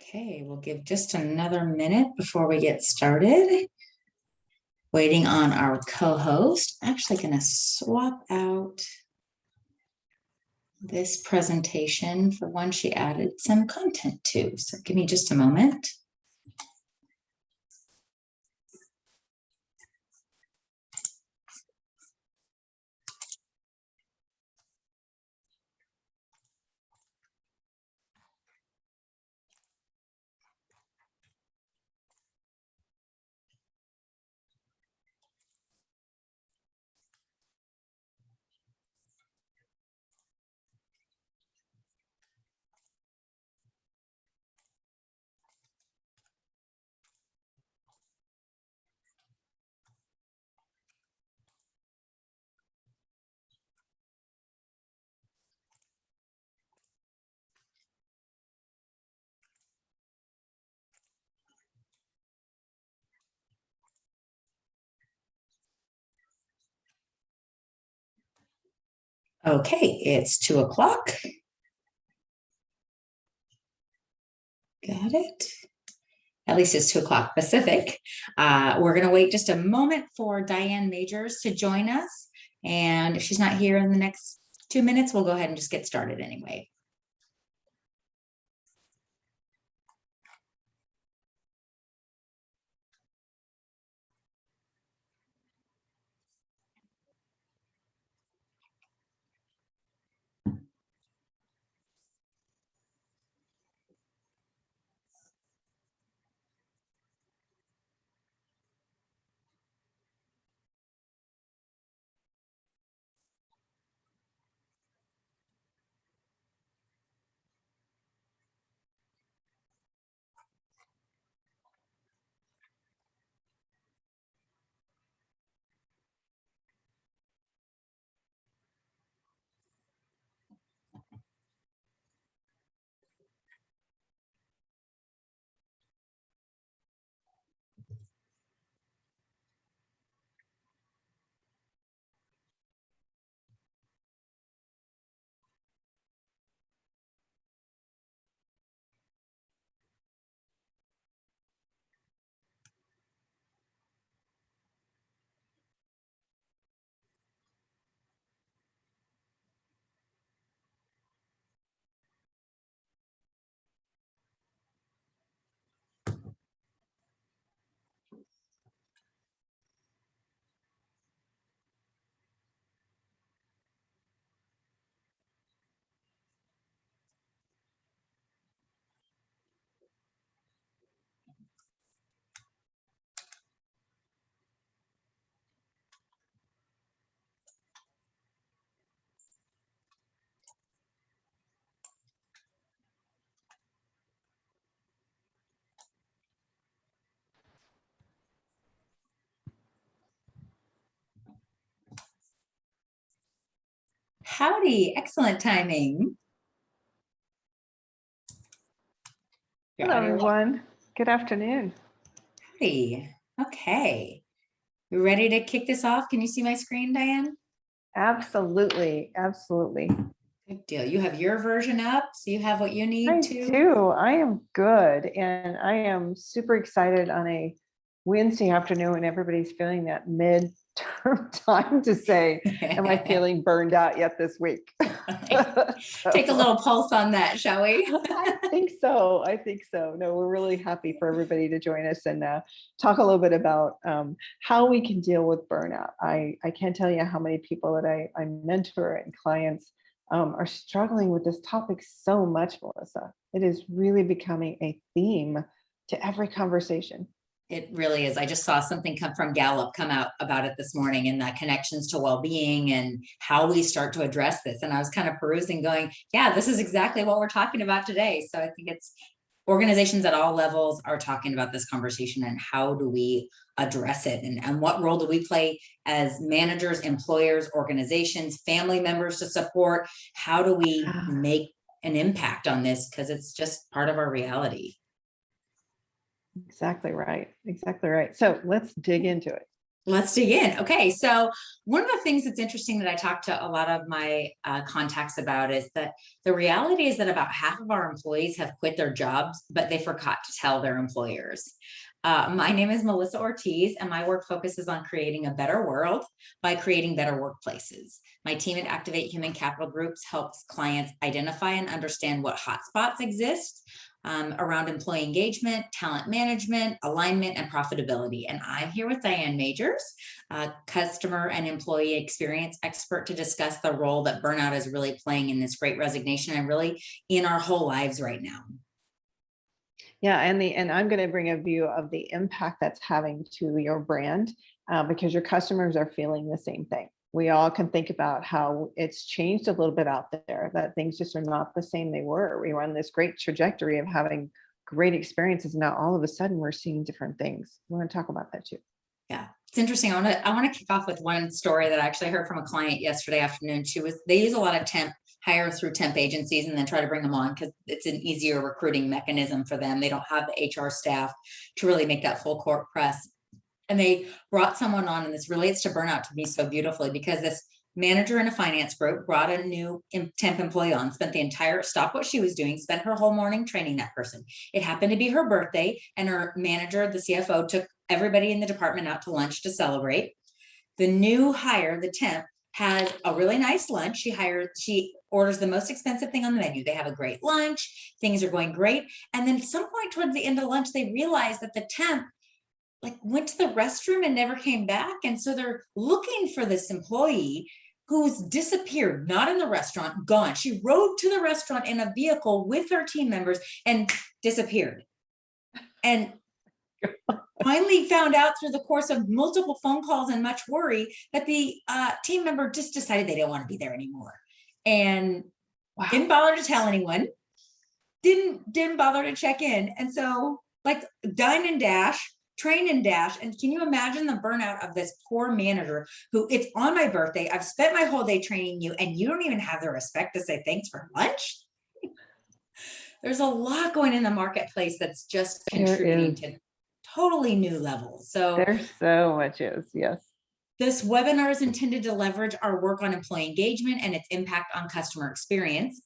Okay, we'll give just another minute before we get started. Waiting on our co-host. Actually going to swap out this presentation for one she added some content to. So give me just a moment. Okay, it's 2 o'clock. Got it. At least it's 2 o'clock Pacific. We're going to wait just a moment for Diane Majors to join us. And if she's not here in the next 2 minutes, we'll go ahead and just get started anyway. Howdy, excellent timing. Hello, everyone. Good afternoon. Howdy. Okay. You ready to kick this off? Can you see my screen, Diane? Absolutely. Absolutely. Good deal. You have your version up, so you have what you need I to. do. I am good. And I am super excited on a Wednesday afternoon when everybody's feeling that midterm time to say, am I feeling burned out yet this week? Take a little pulse on that, shall we? I think so. I think so. No, we're really happy for everybody to join us and talk a little bit about how we can deal with burnout. I can't tell you how many people that I mentor and clients are struggling with this topic so much, Melissa. It is really becoming a theme to every conversation. It really is. I just saw something come from Gallup come out about it this morning, and the connections to well-being and how we start to address this. And I was kind of perusing going, yeah, this is exactly what we're talking about today. So I think it's organizations at all levels are talking about this conversation and how do we address it, and what role do we play as managers, employers, organizations, family members to support? How do we make an impact on this? Because it's just part of our reality. Exactly right. Exactly right. So let's dig into it. Let's dig in. Okay, so one of the things that's interesting that I talk to a lot of my contacts about is that the reality is that about half of our employees have quit their jobs, but they forgot to tell their employers. My name is Melissa Ortiz, and my work focuses on creating a better world by creating better workplaces. My team at Activate Human Capital Groups helps clients identify and understand what hotspots exist around employee engagement, talent management, alignment, and profitability. And I'm here with Diane Majors, customer and employee experience expert, to discuss the role that burnout is really playing in this great resignation and really in our whole lives right now. Yeah, and I'm going to bring a view of the impact that's having to your brand, because your customers are feeling the same thing. We all can think about how it's changed a little bit out there, that things just are not the same they were. We were on this great trajectory of having great experiences. Now all of a sudden we're seeing different things. We're going to talk about that too. Yeah, it's interesting. I want to kick off with one story that I actually heard from a client yesterday afternoon. They use a lot of hire through temp agencies and then try to bring them on because it's an easier recruiting mechanism for them. They don't have the HR staff to really make that full court press. And they brought someone on, and this relates to burnout to me so beautifully, because this manager in a finance group brought a new temp employee on, stopped what she was doing, spent her whole morning training that person. It happened to be her birthday, and her manager, the CFO, took everybody in the department out to lunch to celebrate. The new hire, the temp, has a really nice lunch. She orders the most expensive thing on the menu. They have a great lunch. Things are going great. And then at some point towards the end of lunch, they realize that the temp went to the restroom and never came back. And so they're looking for this employee who's disappeared, not in the restaurant, gone. She rode to the restaurant in a vehicle with her team members and disappeared. And finally found out through the course of multiple phone calls and much worry that the team member just decided they didn't want to be there anymore. And didn't bother to tell anyone, didn't bother to check in. And so dine and dash, train and dash. And can you imagine the burnout of this poor manager who, it's on my birthday, I've spent my whole day training you, and you don't even have the respect to say thanks for lunch? There's a lot going in the marketplace that's just contributing to totally new levels. So there's so much is, yes. This webinar is intended to leverage our work on employee engagement and its impact on customer experience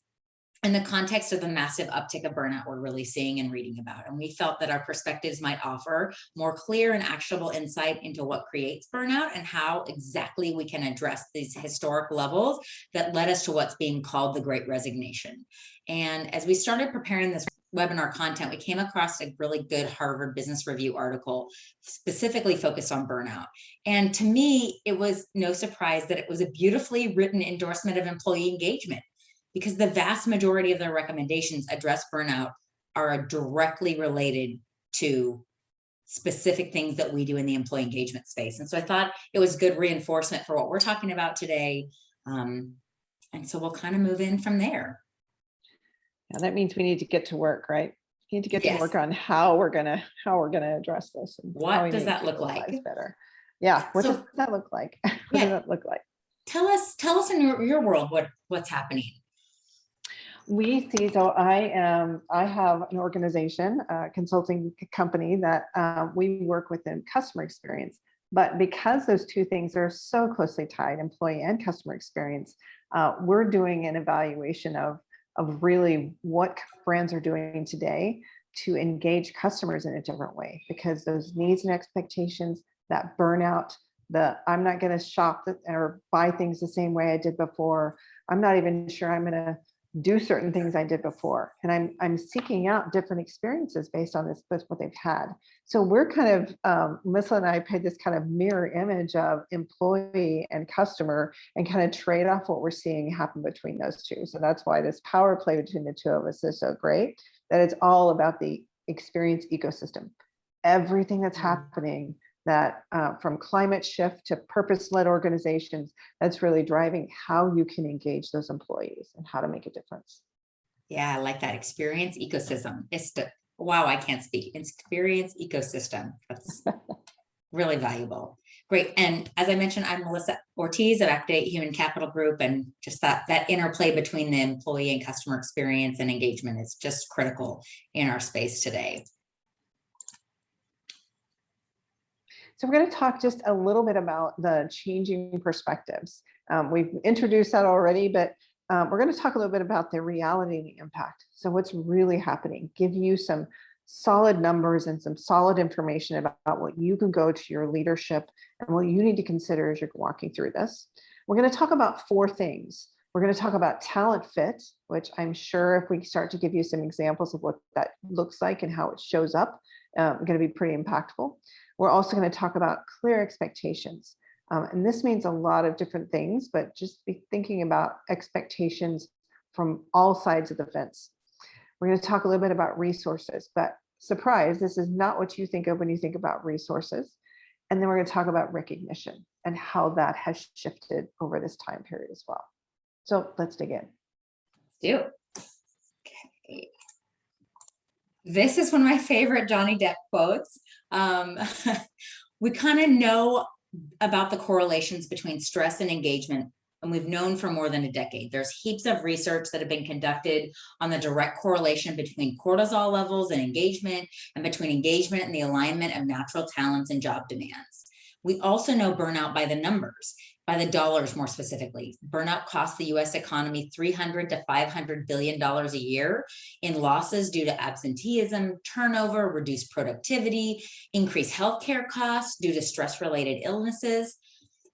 in the context of the massive uptick of burnout we're really seeing and reading about. And we felt that our perspectives might offer more clear and actionable insight into what creates burnout and how exactly we can address these historic levels that led us to what's being called the Great Resignation. And as we started preparing this webinar content, we came across a really good Harvard Business Review article specifically focused on burnout. And to me, it was no surprise that it was a beautifully written endorsement of employee engagement, because the vast majority of their recommendations address burnout are directly related to specific things that we do in the employee engagement space. And so I thought it was good reinforcement for what we're talking about today. And so we'll kind of move in from there. Yeah, that means we need to get to work, right? We need to get to work on how we're gonna address this. And what does that look like? Better. Yeah. What does that look like? What does that look like? Tell us in your world what's happening. We see, so I have an organization, a consulting company that we work within customer experience. But because those two things are so closely tied, employee and customer experience, we're doing an evaluation of really what brands are doing today to engage customers in a different way, because those needs and expectations, that burnout, I'm not going to shop or buy things the same way I did before. I'm not even sure I'm going to do certain things I did before. And I'm seeking out different experiences based on this, what they've had. So we're kind of, Melissa and I paid this kind of mirror image of employee and customer and kind of trade off what we're seeing happen between those two. So that's why this power play between the two of us is so great, that it's all about the experience ecosystem. Everything that's happening, that from climate shift to purpose-led organizations, that's really driving how you can engage those employees and how to make a difference. Yeah, I like that experience ecosystem. Wow, I can't speak. Experience ecosystem. That's really valuable. Great. And as I mentioned, I'm Melissa Ortiz of Activate Human Capital Group, and just that interplay between the employee and customer experience and engagement is just critical in our space today. So we're going to talk just a little bit about the changing perspectives. We've introduced that already, but we're going to talk a little bit about the reality and the impact. So what's really happening, give you some solid numbers and some solid information about what you can go to your leadership and what you need to consider as you're walking through this. We're going to talk about 4 things. We're going to talk about talent fit, which I'm sure if we start to give you some examples of what that looks like and how it shows up, going to be pretty impactful. We're also going to talk about clear expectations. And this means a lot of different things, but just be thinking about expectations from all sides of the fence. We're going to talk a little bit about resources, but surprise, this is not what you think of when you think about resources. And then we're going to talk about recognition and how that has shifted over this time period as well. So let's dig in. Do. Okay. This is one of my favorite Johnny Depp quotes. We kind of know about the correlations between stress and engagement, and we've known for more than a decade. There's heaps of research that have been conducted on the direct correlation between cortisol levels and engagement, and between engagement and the alignment of natural talents and job demands. We also know burnout by the numbers, by the dollars more specifically. Burnout costs the US economy $300 to $500 billion a year in losses due to absenteeism, turnover, reduced productivity, increased healthcare costs due to stress-related illnesses.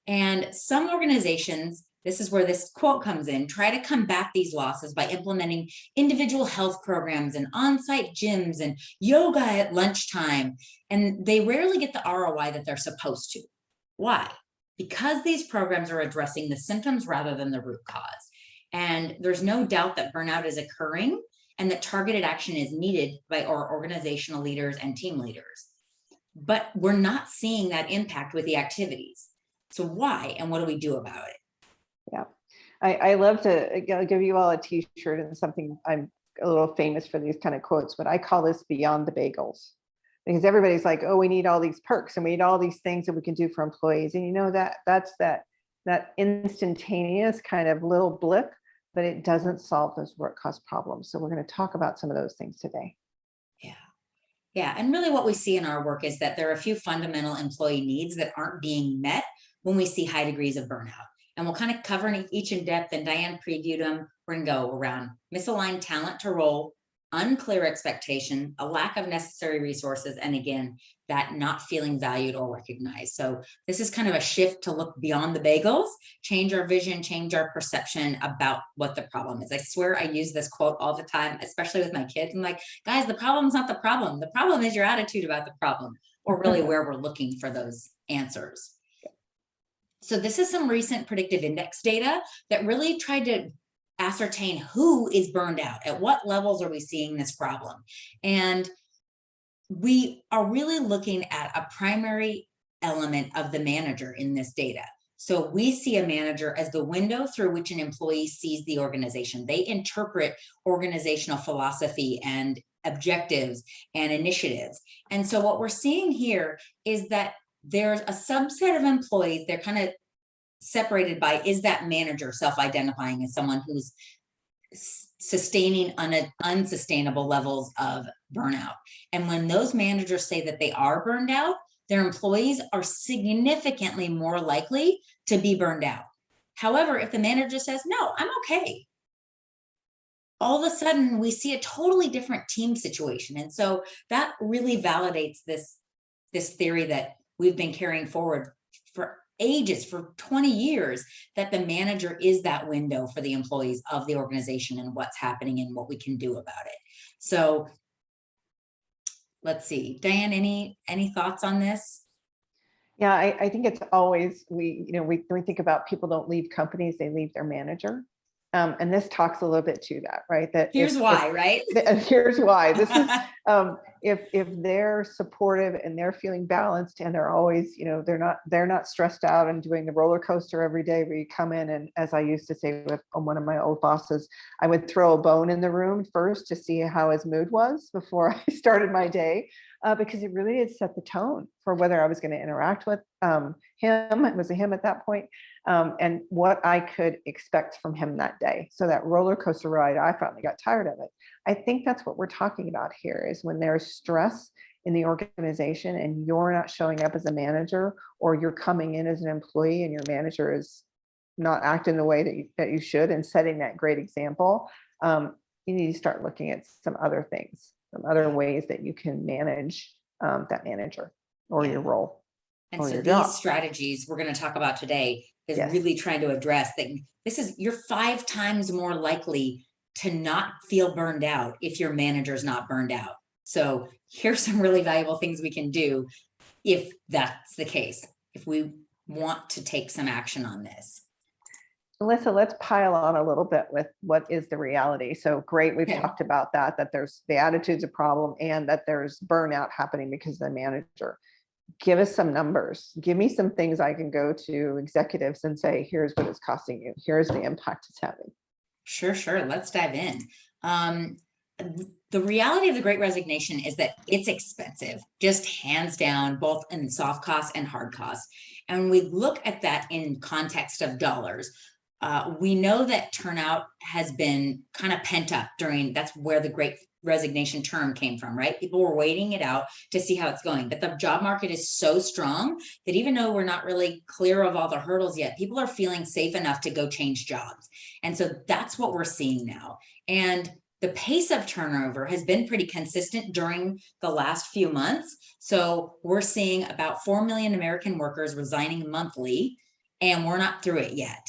And some organizations, this is where this quote comes in, try to combat these losses by implementing individual health programs and on-site gyms and yoga at lunchtime. And they rarely get the ROI that they're supposed to. Why? Because these programs are addressing the symptoms rather than the root cause. And there's no doubt that burnout is occurring and that targeted action is needed by our organizational leaders and team leaders. But we're not seeing that impact with the activities. So why, and what do we do about it? Yeah, I love to give you all a t-shirt and something. I'm a little famous for these kind of quotes, but I call this Beyond the Bagels, because everybody's like, oh, we need all these perks and we need all these things that we can do for employees. And you know, that's that instantaneous kind of little blip, but it doesn't solve those root cause problems. So we're going to talk about some of those things today. Yeah, and really what we see in our work is that there are a few fundamental employee needs that aren't being met when we see high degrees of burnout. And we'll kind of cover each in depth, and Diane previewed them. We're going to go around misaligned talent to role, unclear expectation, a lack of necessary resources, and again, that not feeling valued or recognized. So this is kind of a shift to look beyond the bagels, change our vision, change our perception about what the problem is. I swear I use this quote all the time, especially with my kids. I'm like, guys, the problem's not the problem. The problem is your attitude about the problem, or really where we're looking for those answers. So this is some recent predictive index data that really tried to ascertain who is burned out, at what levels are we seeing this problem. And we are really looking at a primary element of the manager in this data. So we see a manager as the window through which an employee sees the organization. They interpret organizational philosophy and objectives and initiatives. And so what we're seeing here is that there's a subset of employees, they're kind of separated by, is that manager self-identifying as someone who's sustaining unsustainable levels of burnout. And when those managers say that they are burned out, their employees are significantly more likely to be burned out. However, if the manager says, no, I'm okay, all of a sudden we see a totally different team situation. And so that really validates this theory that we've been carrying forward for ages, for 20 years, that the manager is that window for the employees of the organization and what's happening and what we can do about it. So let's see, Diane, any thoughts on this? Yeah, I think it's always, we think about people don't leave companies, they leave their manager. And this talks a little bit to that, right? That here's why, right? Here's why. This is if they're supportive and they're feeling balanced and they're always, they're not stressed out and doing the roller coaster every day where you come in, and as I used to say with one of my old bosses, I would throw a bone in the room first to see how his mood was before I started my day, because it really did set the tone for whether I was going to interact with him. It was a him at that point. And what I could expect from him that day. So that roller coaster ride, I finally got tired of it. I think that's what we're talking about here, is when there's stress in the organization and you're not showing up as a manager, or you're coming in as an employee and your manager is not acting the way that you should and setting that great example, you need to start looking at some other things, some other ways that you can manage that manager or your role. And or so your these job. strategies we're going to talk about today is Yes. really trying to address that. You're 5 times more likely to not feel burned out if your manager's not burned out. So here's some really valuable things we can do if that's the case, if we want to take some action on this. Alyssa, let's pile on a little bit with what is the reality. So great, we've Okay. talked about that there's the attitude's a problem and that there's burnout happening because of the manager. Give us some numbers. Give me some things I can go to executives and say, here's what it's costing you. Here's the impact it's having. Sure. Let's dive in. The reality of the Great Resignation is that it's expensive, just hands down, both in soft costs and hard costs. And when we look at that in context of dollars, we know that turnout has been kind of pent up that's where the Great Resignation term came from, right? People were waiting it out to see how it's going. But the job market is so strong that even though we're not really clear of all the hurdles yet, people are feeling safe enough to go change jobs. And so that's what we're seeing now. And the pace of turnover has been pretty consistent during the last few months. So we're seeing about 4 million American workers resigning monthly, and we're not through it yet.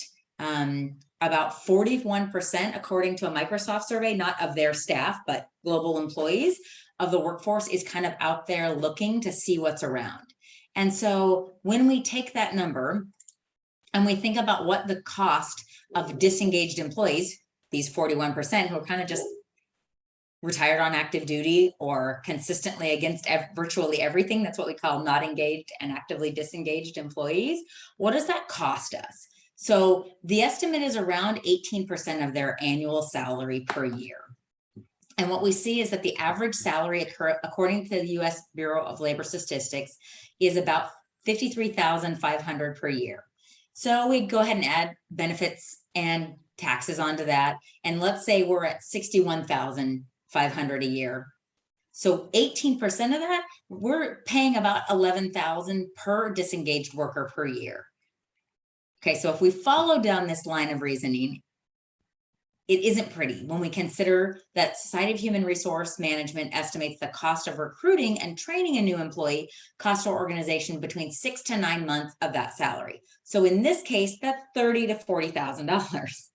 About 41%, according to a Microsoft survey, not of their staff, but global employees of the workforce, is kind of out there looking to see what's around. And so when we take that number and we think about what the cost of disengaged employees, these 41% who are kind of just retired on active duty or consistently against virtually everything, that's what we call not engaged and actively disengaged employees, what does that cost us? So the estimate is around 18% of their annual salary per year. And what we see is that the average salary, according to the US Bureau of Labor Statistics, is about $53,500 per year. So we go ahead and add benefits and taxes onto that. And let's say we're at $61,500 a year. So 18% of that, we're paying about $11,000 per disengaged worker per year. Okay, so if we follow down this line of reasoning, it isn't pretty when we consider that Society of Human Resource Management estimates the cost of recruiting and training a new employee costs our organization between 6 to 9 months of that salary. So in this case, that's $30,000 to $40,000.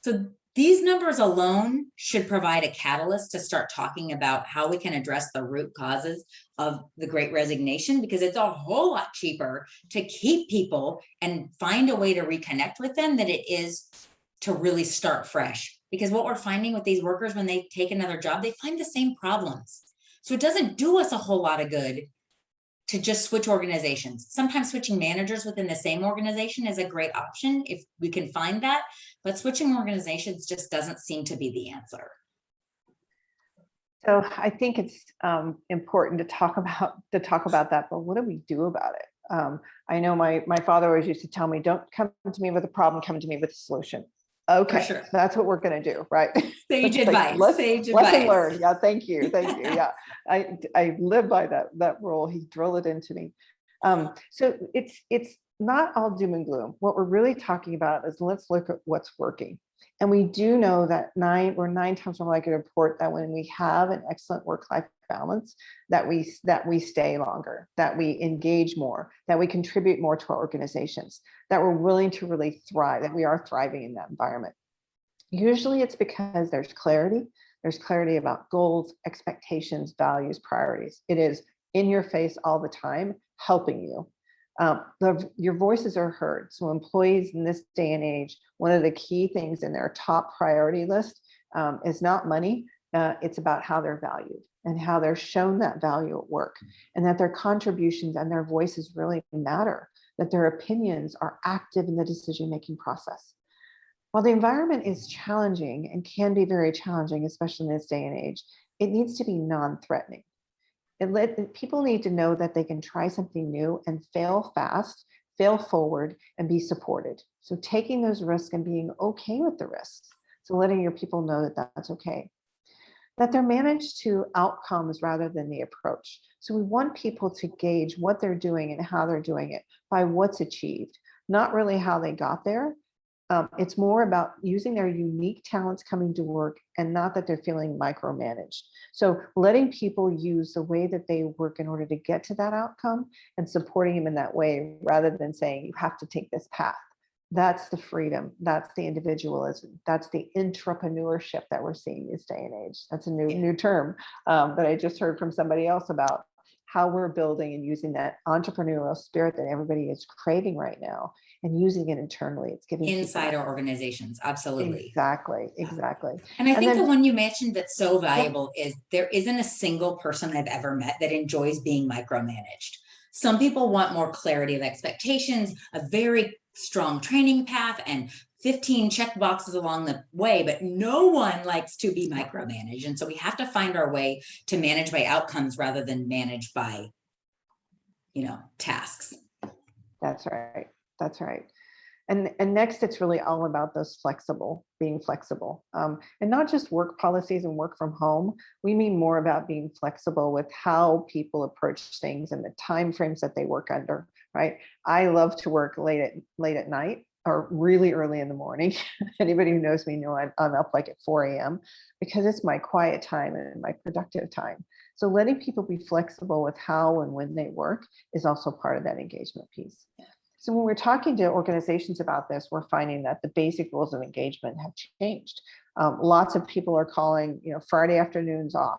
So these numbers alone should provide a catalyst to start talking about how we can address the root causes of the Great Resignation, because it's a whole lot cheaper to keep people and find a way to reconnect with them than it is to really start fresh. Because what we're finding with these workers when they take another job, they find the same problems. So it doesn't do us a whole lot of good to just switch organizations. Sometimes switching managers within the same organization is a great option if we can find that, but switching organizations just doesn't seem to be the answer. So I think it's important to talk about that, but what do we do about it? I know my father always used to tell me, don't come to me with a problem, come to me with a solution. Okay, sure. So that's what we're going to do, right? Sage advice. Sage lesson advice. learned. Yeah, thank you. Yeah, I live by that rule. He drilled it into me. So it's not all doom and gloom. What we're really talking about is let's look at what's working. And we do know that we're 9 times more likely to report that when we have an excellent work-life balance, that we stay longer, that we engage more, that we contribute more to our organizations, that we're willing to really thrive, that we are thriving in that environment. Usually it's because there's clarity. There's clarity about goals, expectations, values, priorities. It is in your face all the time, helping you. Your voices are heard. So employees in this day and age, one of the key things in their top priority list is not money. It's about how they're valued and how they're shown that value at work, and that their contributions and their voices really matter, that their opinions are active in the decision-making process. While the environment is challenging and can be very challenging, especially in this day and age, it needs to be non-threatening. People need to know that they can try something new and fail fast, fail forward, and be supported. So taking those risks and being okay with the risks. So letting your people know that that's okay. that they're managed to outcomes rather than the approach. So we want people to gauge what they're doing and how they're doing it by what's achieved, not really how they got there. It's more about using their unique talents coming to work, and not that they're feeling micromanaged. So letting people use the way that they work in order to get to that outcome, and supporting them in that way, rather than saying you have to take this path. That's the freedom. That's the individualism. That's the intrapreneurship that we're seeing this day and age. That's a new term that I just heard from somebody else about how we're building and using that entrepreneurial spirit that everybody is craving right now, and using it internally. It's giving inside our organizations. Absolutely. Exactly. Exactly. And I think then, the one you mentioned that's so valuable is there isn't a single person I've ever met that enjoys being micromanaged. Some people want more clarity of expectations, a very strong training path, and 15 check boxes along the way, but no one likes to be micromanaged. And so we have to find our way to manage by outcomes rather than manage by, tasks. That's right. That's right. And next, it's really all about being flexible, and not just work policies and work from home. We mean more about being flexible with how people approach things and the timeframes that they work under, right? I love to work late at night or really early in the morning. Anybody who knows me know I'm up like at 4 a.m. because it's my quiet time and my productive time. So letting people be flexible with how and when they work is also part of that engagement piece. So when we're talking to organizations about this, we're finding that the basic rules of engagement have changed. Lots of people are calling, Friday afternoons off.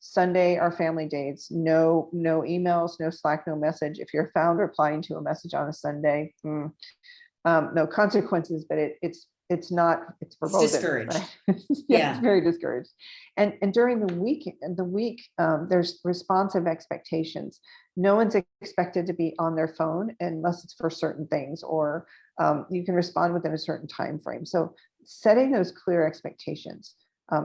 Sunday are family days. No emails, no Slack, no message. If you're found replying to a message on a Sunday, no consequences, but it's verboten. It's discouraged. Right? Yeah. It's very discouraged. And during the week, there's responsive expectations. No one's expected to be on their phone unless it's for certain things, or you can respond within a certain time frame. So setting those clear expectations,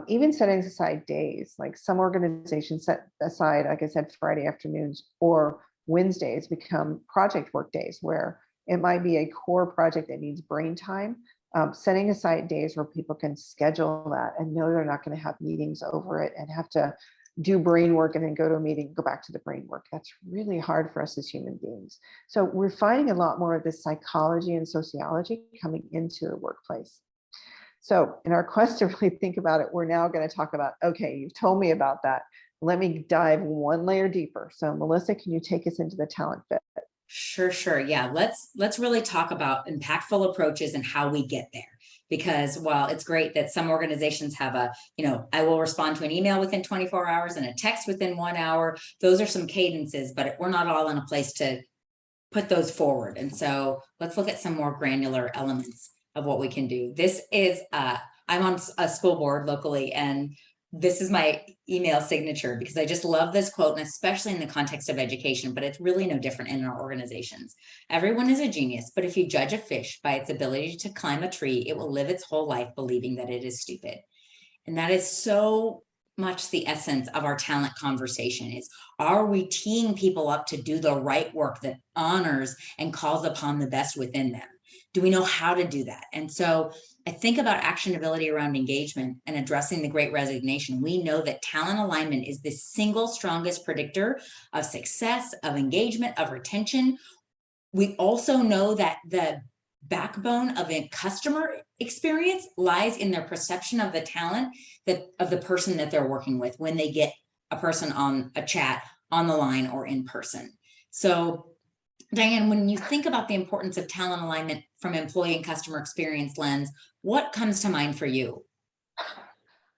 even setting aside days, like some organizations set aside, like I said, Friday afternoons or Wednesdays become project work days, where it might be a core project that needs brain time. Setting aside days where people can schedule that and know they're not going to have meetings over it and have to do brain work and then go to a meeting, go back to the brain work. That's really hard for us as human beings. So we're finding a lot more of this psychology and sociology coming into the workplace. So in our quest to really think about it, we're now going to talk about, okay, you've told me about that. Let me dive one layer deeper. So Melissa, can you take us into the talent fit? Sure. Yeah. Let's really talk about impactful approaches and how we get there. Because while it's great that some organizations have I will respond to an email within 24 hours and a text within 1 hour, those are some cadences, but we're not all in a place to put those forward. And so let's look at some more granular elements of what we can do. This is, I'm on a school board locally, and this is my email signature because I just love this quote, and especially in the context of education, but it's really no different in our organizations. Everyone is a genius, but if you judge a fish by its ability to climb a tree, it will live its whole life believing that it is stupid. And that is so much the essence of our talent conversation is, are we teeing people up to do the right work that honors and calls upon the best within them? Do we know how to do that? And so I think about actionability around engagement and addressing the Great Resignation. We know that talent alignment is the single strongest predictor of success, of engagement, of retention. We also know that the backbone of a customer experience lies in their perception of the talent of the person that they're working with when they get a person on a chat, on the line, or in person. So Diane, when you think about the importance of talent alignment from employee and customer experience lens, what comes to mind for you?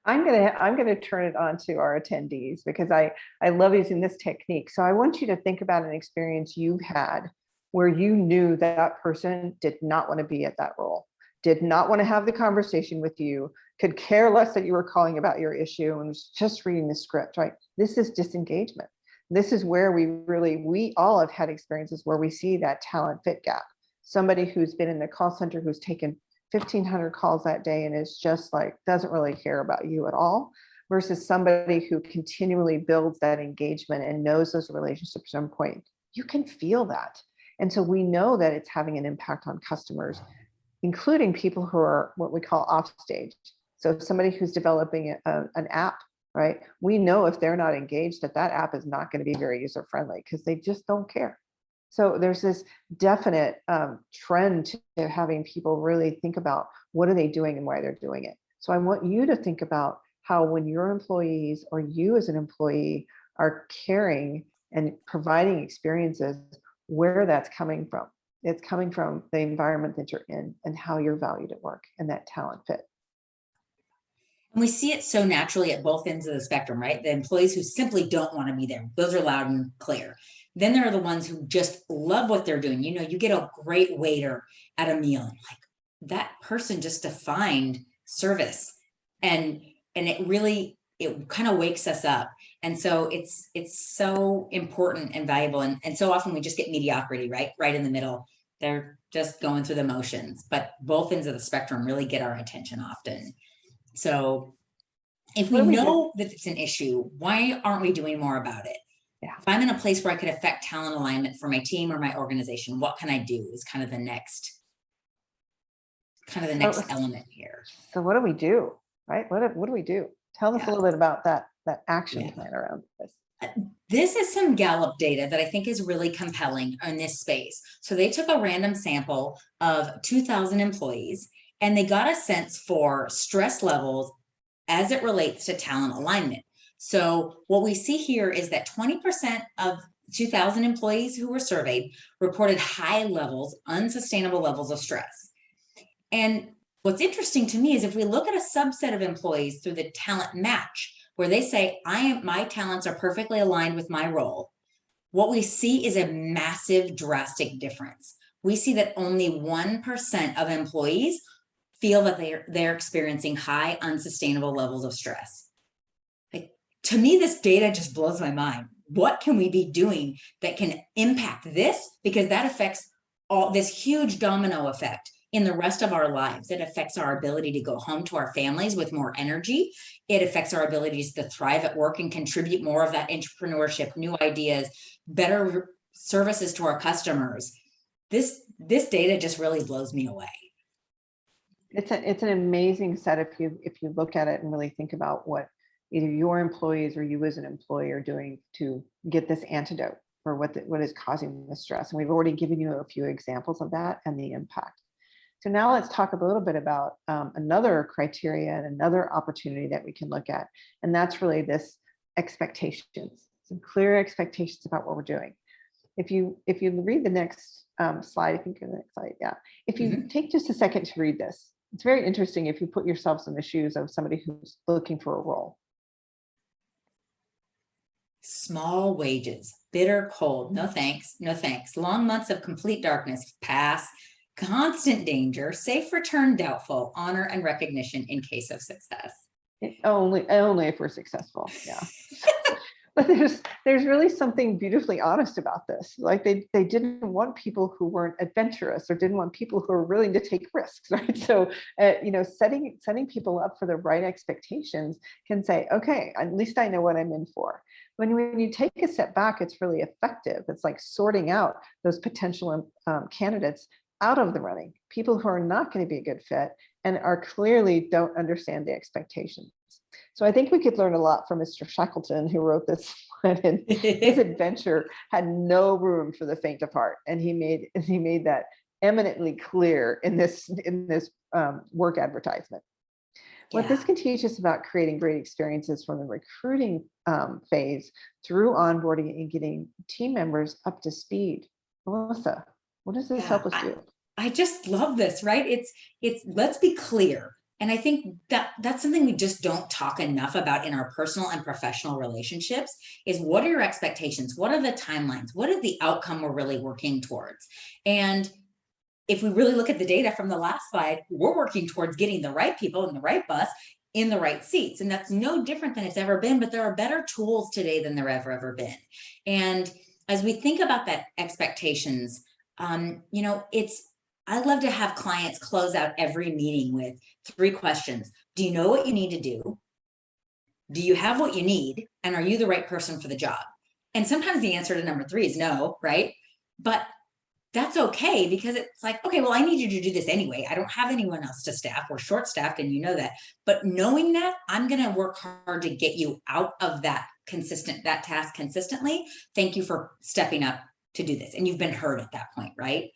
I'm gonna turn it on to our attendees because I love using this technique. So I want you to think about an experience you've had where you knew that person did not want to be at that role, did not want to have the conversation with you, could care less that you were calling about your issue and was just reading the script, right? This is disengagement. This is where we all have had experiences where we see that talent fit gap. Somebody who's been in the call center who's taken 1,500 calls that day and is just like, doesn't really care about you at all, versus somebody who continually builds that engagement and knows those relationships at some point. You can feel that. And so we know that it's having an impact on customers, including people who are what we call off stage. So somebody who's developing an app right? We know if they're not engaged that that app is not going to be very user friendly because they just don't care. So there's this definite trend to having people really think about what are they doing and why they're doing it. So I want you to think about how when your employees or you as an employee are caring and providing experiences, where that's coming from. It's coming from the environment that you're in and how you're valued at work and that talent fit. And we see it so naturally at both ends of the spectrum, right? The employees who simply don't want to be there, those are loud and clear. Then there are the ones who just love what they're doing. You know, you get a great waiter at a meal, and like that person just defined service. And it kind of wakes us up. And so it's so important and valuable. And so often we just get mediocrity, right in the middle. They're just going through the motions, but both ends of the spectrum really get our attention often. So if we What do we do? know that it's an issue, why aren't we doing more about it? Yeah. If I'm in a place where I could affect talent alignment for my team or my organization, what can I do is kind of the next element here. So what do we do, right? What do we do? Tell us a little bit about that action plan around this. This is some Gallup data that I think is really compelling in this space. So they took a random sample of 2,000 employees and they got a sense for stress levels as it relates to talent alignment. So what we see here is that 20% of 2,000 employees who were surveyed reported high levels, unsustainable levels of stress. And what's interesting to me is if we look at a subset of employees through the talent match, where they say, my talents are perfectly aligned with my role, what we see is a massive, drastic difference. We see that only 1% of employees feel that they're experiencing high, unsustainable levels of stress. Like, to me, this data just blows my mind. What can we be doing that can impact this? Because that affects all this huge domino effect in the rest of our lives. It affects our ability to go home to our families with more energy. It affects our abilities to thrive at work and contribute more of that entrepreneurship, new ideas, better services to our customers. This data just really blows me away. It's an amazing set if you look at it and really think about what either your employees or you as an employee are doing to get this antidote for what is causing the stress. And we've already given you a few examples of that and the impact. So now let's talk a little bit about another criteria and another opportunity that we can look at. And that's really this expectations, some clear expectations about what we're doing. If you read the next slide, I think the next slide, yeah. If you take just a second to read this, it's very interesting if you put yourselves in the shoes of somebody who's looking for a role. Small wages, bitter cold, no thanks, no thanks. Long months of complete darkness, pass. Constant danger, safe return doubtful, honor and recognition in case of success. Only if we're successful, yeah. But there's really something beautifully honest about this. Like they didn't want people who weren't adventurous or didn't want people who are willing to take risks, right? So setting people up for the right expectations can say, okay, at least I know what I'm in for. When you take a step back, it's really effective. It's like sorting out those potential candidates out of the running, people who are not going to be a good fit and are clearly don't understand the expectations. So I think we could learn a lot from Mr. Shackleton, who wrote this one, and his adventure had no room for the faint of heart, and he made that eminently clear in this work advertisement. What this can teach us about creating great experiences from the recruiting phase through onboarding and getting team members up to speed. Melissa, what does this help us do? I just love this, right? It's let's be clear. And I think that's something we just don't talk enough about in our personal and professional relationships is what are your expectations? What are the timelines? What is the outcome we're really working towards? And if we really look at the data from the last slide, we're working towards getting the right people in the right bus in the right seats. And that's no different than it's ever been, but there are better tools today than there ever been. And as we think about that expectations, I love to have clients close out every meeting with 3 questions. Do you know what you need to do? Do you have what you need? And are you the right person for the job? And sometimes the answer to number 3 is no, right? But that's okay, because it's like, okay, well, I need you to do this anyway. I don't have anyone else to staff. We're short staffed and you know that. But knowing that, I'm going to work hard to get you out of that task consistently. Thank you for stepping up to do this. And you've been heard at that point, right?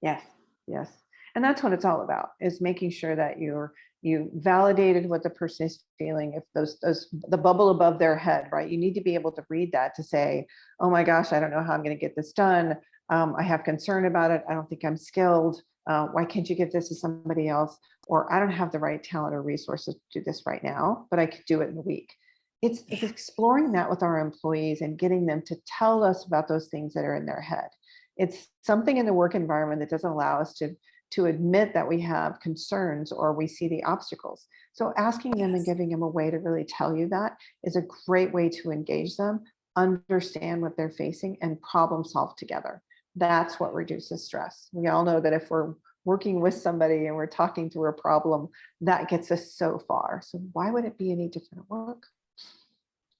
Yes, yes. And that's what it's all about, is making sure that you validated what the person is feeling. If those the bubble above their head, right? You need to be able to read that to say, oh my gosh, I don't know how I'm going to get this done. I have concern about it. I don't think I'm skilled. Why can't you give this to somebody else? Or I don't have the right talent or resources to do this right now, but I could do it in a week. It's exploring that with our employees and getting them to tell us about those things that are in their head. It's something in the work environment that doesn't allow us to admit that we have concerns or we see the obstacles. So asking them and giving them a way to really tell you that is a great way to engage them, understand what they're facing, and problem solve together. That's what reduces stress. We all know that if we're working with somebody and we're talking through a problem, that gets us so far. So why would it be any different at work?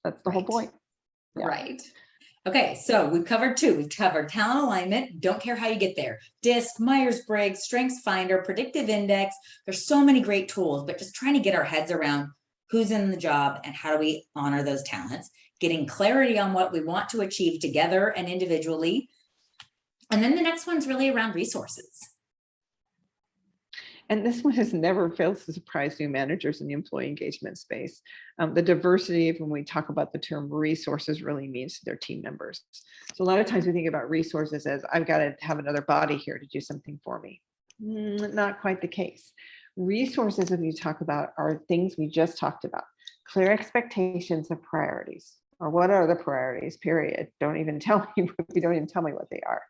That's the whole point. Yeah. Right. Okay, so we've covered two. We've covered talent alignment. Don't care how you get there. DISC, Myers-Briggs, Strengths Finder, Predictive Index. There's so many great tools, but just trying to get our heads around who's in the job and how do we honor those talents, getting clarity on what we want to achieve together and individually. And then the next one's really around resources. And this one has never failed to surprise new managers in the employee engagement space. The diversity of when we talk about the term resources really means to their team members. So a lot of times we think about resources as I've got to have another body here to do something for me. Not quite the case. Resources, if you talk about, are things we just talked about. Clear expectations of priorities, or what are the priorities, period. Don't even tell me what they are.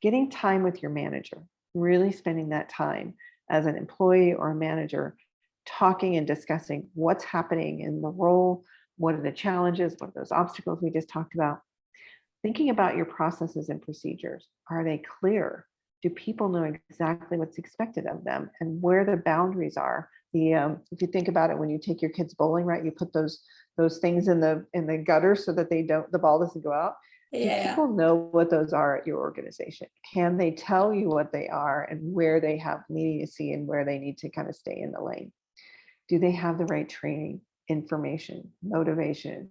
Getting time with your manager, really spending that time as an employee or a manager, talking and discussing what's happening in the role, what are the challenges, what are those obstacles we just talked about. Thinking about your processes and procedures. Are they clear? Do people know exactly what's expected of them and where the boundaries are? If you think about it, when you take your kids bowling, right, you put those things in the gutter so that the ball doesn't go out. Yeah. Do people know what those are at your organization? Can they tell you what they are and where they have immediacy and where they need to kind of stay in the lane? Do they have the right training, information, motivation?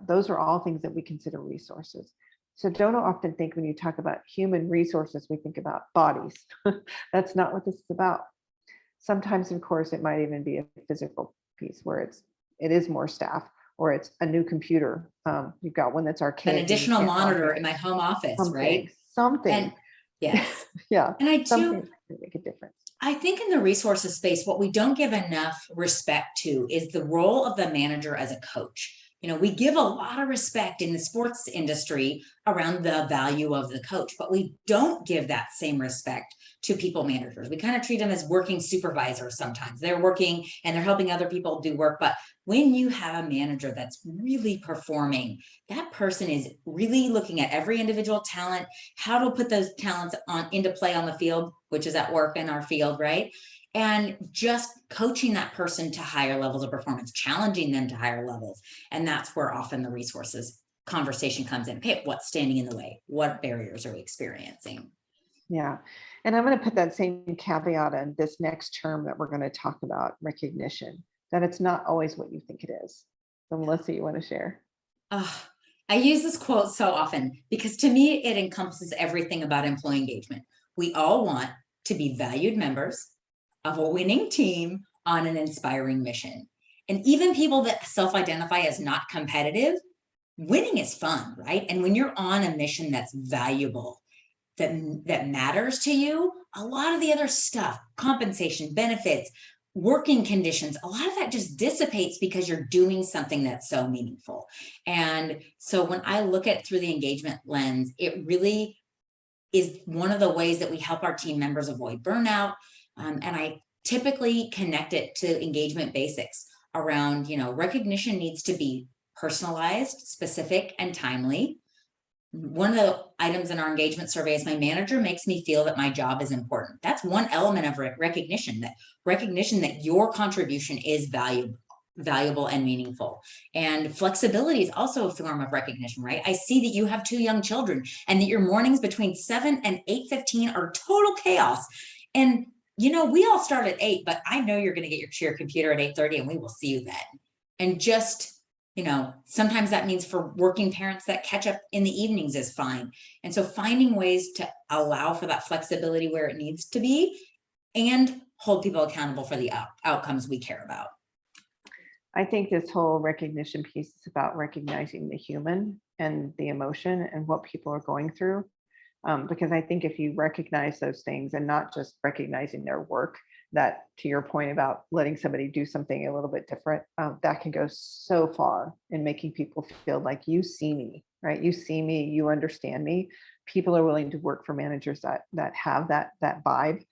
Those are all things that we consider resources. So don't often think when you talk about human resources, we think about bodies. That's not what this is about. Sometimes, of course, it might even be a physical piece where it is more staff, or it's a new computer. You've got one that's archaic. An additional monitor in my home office, right? Something. And yes. Yeah. And I do make a difference. I think in the resources space, what we don't give enough respect to is the role of the manager as a coach. You know, we give a lot of respect in the sports industry around the value of the coach, but we don't give that same respect to people managers. We kind of treat them as working supervisors sometimes. They're working and they're helping other people do work. But when you have a manager that's really performing, that person is really looking at every individual talent, how to put those talents into play on the field, which is at work in our field, right? And just coaching that person to higher levels of performance, challenging them to higher levels. And that's where often the resources conversation comes in. Okay, what's standing in the way? What barriers are we experiencing? Yeah. And I'm going to put that same caveat on this next term that we're going to talk about, recognition, that it's not always what you think it is. So Melissa, you want to share? I use this quote so often because to me, it encompasses everything about employee engagement. We all want to be valued members of a winning team on an inspiring mission. And even people that self-identify as not competitive, winning is fun, right? And when you're on a mission that's valuable, that matters to you, a lot of the other stuff, compensation, benefits, working conditions, a lot of that just dissipates because you're doing something that's so meaningful. And so when I look at it through the engagement lens, it really is one of the ways that we help our team members avoid burnout. And I typically connect it to engagement basics around, recognition needs to be personalized, specific, and timely. One of the items in our engagement survey is my manager makes me feel that my job is important. That's one element of recognition that your contribution is valuable, valuable and meaningful. And flexibility is also a form of recognition, right? I see that you have 2 young children and that your mornings between 7 and 8:15 are total chaos. And we all start at 8, but I know you're going to get to your computer at 8:30 and we will see you then. And just, sometimes that means for working parents that catch up in the evenings is fine. And so finding ways to allow for that flexibility where it needs to be and hold people accountable for the outcomes we care about. I think this whole recognition piece is about recognizing the human and the emotion and what people are going through. Because I think if you recognize those things and not just recognizing their work, that to your point about letting somebody do something a little bit different, that can go so far in making people feel like you see me, right? You see me, you understand me. People are willing to work for managers that have that vibe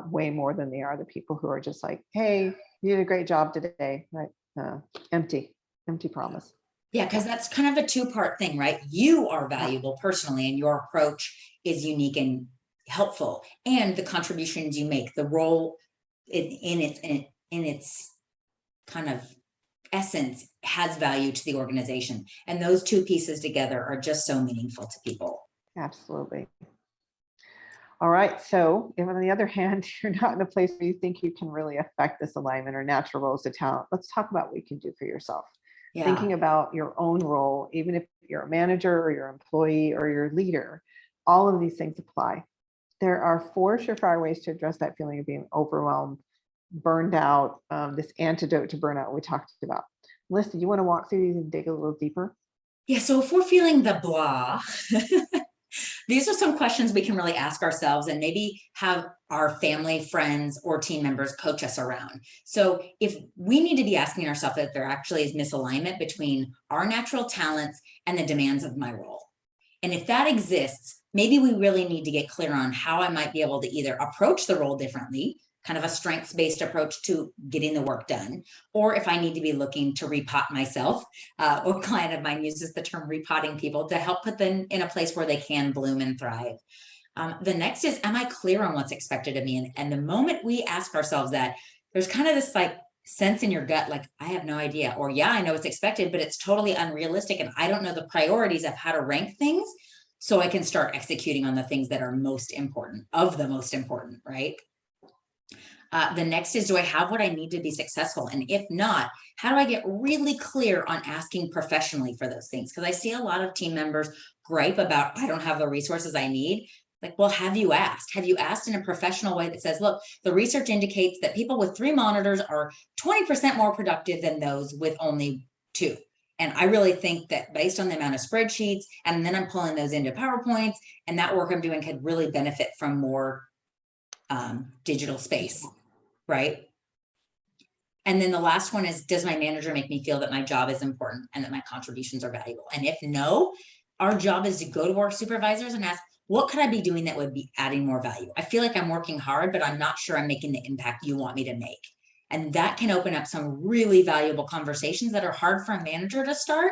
way more than they are the people who are just like, hey, you did a great job today, right? Empty promise. Yeah, because that's kind of a 2-part thing, right? You are valuable personally, and your approach is unique and helpful. And the contributions you make, the role in its kind of essence has value to the organization. And those 2 pieces together are just so meaningful to people. Absolutely. All right. So if on the other hand, you're not in a place where you think you can really affect this alignment or natural roles to talent, let's talk about what you can do for yourself. Yeah. Thinking about your own role, even if you're a manager or your employee or your leader, all of these things apply. There are 4 surefire ways to address that feeling of being overwhelmed, burned out, this antidote to burnout we talked about. Melissa, you want to walk through these and dig a little deeper? Yeah. So if we're feeling the blah, these are some questions we can really ask ourselves and maybe have our family, friends, or team members coach us around. So if we need to be asking ourselves if there actually is misalignment between our natural talents and the demands of my role. And if that exists, maybe we really need to get clear on how I might be able to either approach the role differently, kind of a strengths-based approach to getting the work done, or if I need to be looking to repot myself. A client of mine uses the term repotting people to help put them in a place where they can bloom and thrive. The next is, am I clear on what's expected of me? And the moment we ask ourselves that, there's kind of this like sense in your gut, like, I have no idea, or yeah, I know it's expected, but it's totally unrealistic. And I don't know the priorities of how to rank things. So I can start executing on the things that are most important, right? The next is, do I have what I need to be successful? And if not, how do I get really clear on asking professionally for those things? Because I see a lot of team members gripe about, I don't have the resources I need. Like, well, have you asked? Have you asked in a professional way that says, look, the research indicates that people with 3 monitors are 20% more productive than those with only 2. And I really think that based on the amount of spreadsheets, and then I'm pulling those into PowerPoints, and that work I'm doing could really benefit from more digital space. Right. And then the last one is, does my manager make me feel that my job is important and that my contributions are valuable? And if no, our job is to go to our supervisors and ask, what could I be doing that would be adding more value? I feel like I'm working hard, but I'm not sure I'm making the impact you want me to make. And that can open up some really valuable conversations that are hard for a manager to start,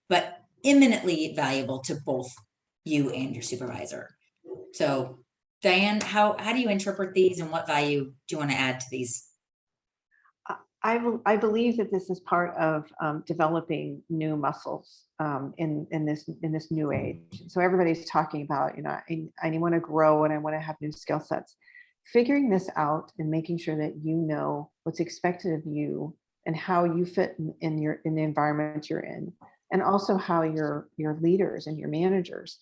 but eminently valuable to both you and your supervisor. So Diane, how do you interpret these, and what value do you want to add to these? I believe that this is part of developing new muscles in this new age. So everybody's talking about, I want to grow and I want to have new skill sets. Figuring this out and making sure that you know what's expected of you and how you fit in the environment you're in, and also how your leaders and your managers,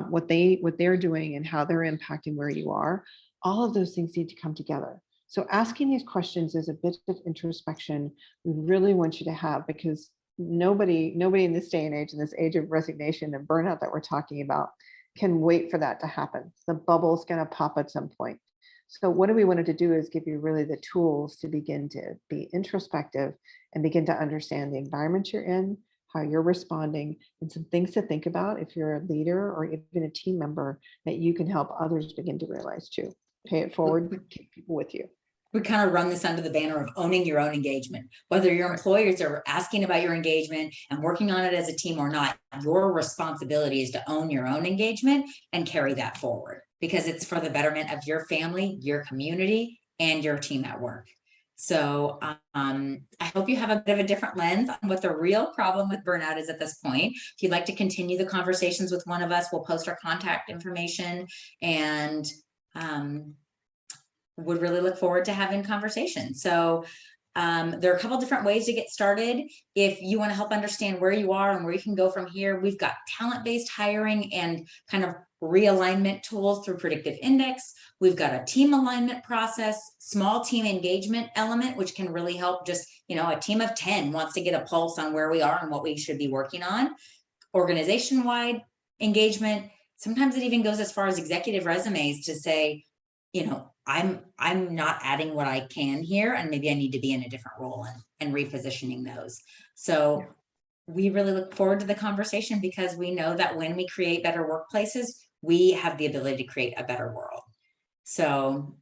what they're doing and how they're impacting where you are. All of those things need to come together. So asking these questions is a bit of introspection we really want you to have, because nobody in this day and age, in this age of resignation and burnout that we're talking about, can wait for that to happen. The bubble's going to pop at some point. So what we wanted to do is give you really the tools to begin to be introspective and begin to understand the environment you're in, how you're responding, and some things to think about if you're a leader or even a team member that you can help others begin to realize too. Pay it forward, keep people with you. We kind of run this under the banner of owning your own engagement. Whether your employers are asking about your engagement and working on it as a team or not, your responsibility is to own your own engagement and carry that forward, because it's for the betterment of your family, your community, and your team at work. So I hope you have a bit of a different lens on what the real problem with burnout is at this point. If you'd like to continue the conversations with one of us, we'll post our contact information, and would really look forward to having conversations. So there are a couple different ways to get started. If you want to help understand where you are and where you can go from here, we've got talent-based hiring and kind of realignment tools through Predictive Index. We've got a team alignment process, small team engagement element, which can really help. Just, a team of 10 wants to get a pulse on where we are and what we should be working on. Organization-wide engagement. Sometimes it even goes as far as executive resumes to say, I'm not adding what I can here, and maybe I need to be in a different role, and repositioning those. So we really look forward to the conversation, because we know that when we create better workplaces, we have the ability to create a better world. So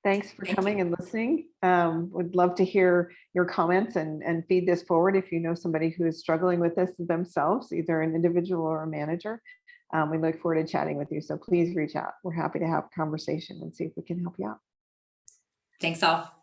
thanks for coming and listening. Would love to hear your comments and feed this forward if you know somebody who is struggling with this themselves, either an individual or a manager. We look forward to chatting with you. So please reach out. We're happy to have a conversation and see if we can help you out. Thanks all.